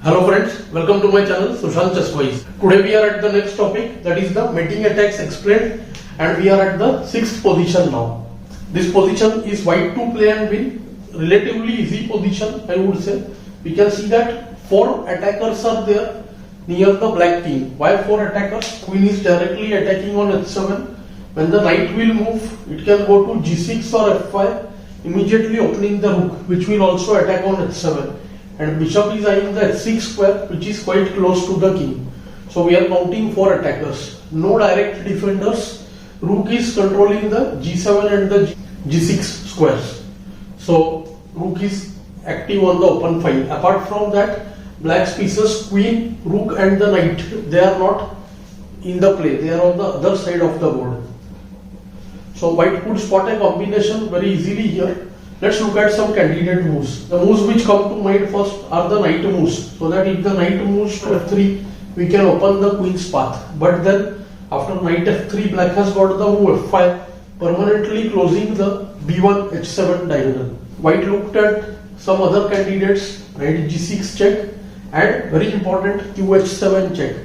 Hello friends, welcome to my channel Sushant Chesswise. Today we are at the next topic, that is the mating attacks explained, and we are at the 6th position now. This position is white to play and win, relatively easy position I would say. We can see that 4 attackers are there near the black king. Why 4 attackers? Queen is directly attacking on h7. When the knight will move, it can go to g6 or f5, immediately opening the rook, which will also attack on h7. And bishop is eyeing the h6 square, which is quite close to the king. So we are counting 4 attackers. No direct defenders. Rook is controlling the g7 and the g6 squares. So rook is active on the open file. Apart from that, black's pieces queen, rook and the knight, they are not in the play. They are on the other side of the board. So white could spot a combination very easily here. Let's look at some candidate moves. The moves which come to mind first are the knight moves. So that if the knight moves to f3, we can open the queen's path. But then after knight f3, black has got the move f5, permanently closing the b1 h7 diagonal. White looked at some other candidates, knight g6 check, and very important qh7 check.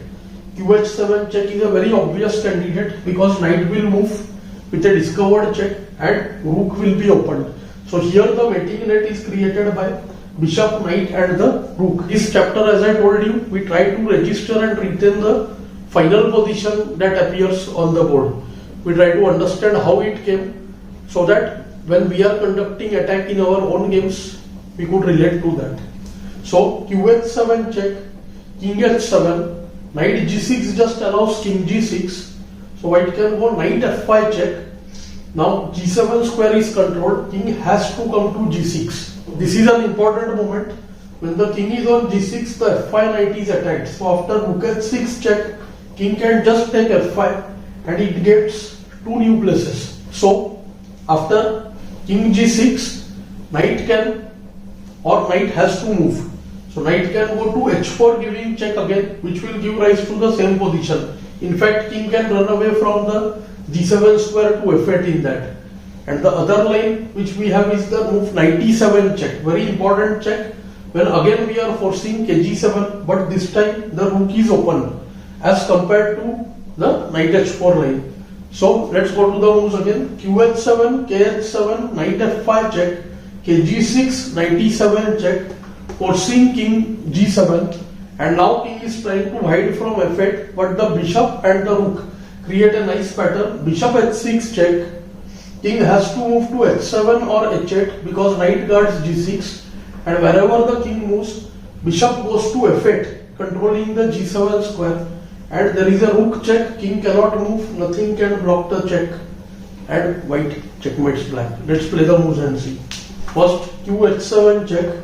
qh7 check is a very obvious candidate because knight will move with a discovered check and rook will be opened. So here the mating net is created by bishop, knight and the rook. This chapter, as I told you, we try to register and retain the final position that appears on the board. We try to understand how it came so that when we are conducting attack in our own games, we could relate to that. So qh7 check, king h7, knight g6 just allows king g6. So white can go knight f5 check. Now g7 square is controlled, king has to come to g6. This is an important moment. When the king is on g6, the f5 knight is attacked. So after rook h6 check, king can just take f5 and it gets 2 new places. So after king g6, knight can or knight has to move. So knight can go to h4 giving check again, which will give rise to the same position. In fact, king can run away from the g7 square to f8 in that. And the other line which we have is the move knight e7 check. Very important check when again we are forcing kg7, but this time the rook is open as compared to the knight h4 line. So let's go to the moves again. qh7, kh7, knight f5 check, kg6, knight e7 check, forcing king g7, and now king is trying to hide from f8, but the bishop and the rook create a nice pattern. Bishop h6 check, king has to move to h7 or h8 because knight guards g6, and wherever the king moves, bishop goes to f8 controlling the g7 square, and there is a rook check, king cannot move, nothing can block the check, and white checkmates black. Let's play the moves and see. First qh7 check,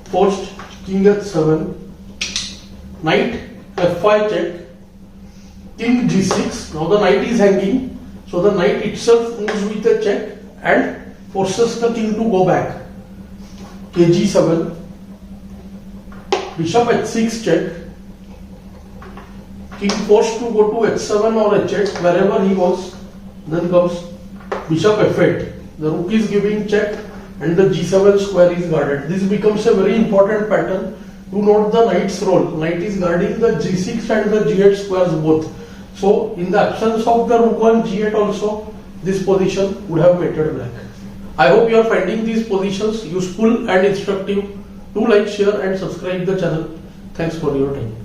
forced king h7, knight f5 check, king g6. Now the knight is hanging, so the knight itself moves with a check and forces the king to go back. kg7, bishop h6 check, king forced to go to h7 or h8 wherever he was. Then comes bishop f8. The rook is giving check and the g7 square is guarded. This becomes a very important pattern. Do note the knight's role. Knight is guarding the g6 and the g8 squares both. So in the absence of the rook on g8 also, this position would have mated black. I hope you are finding these positions useful and instructive. Do like, share and subscribe the channel. Thanks for your time.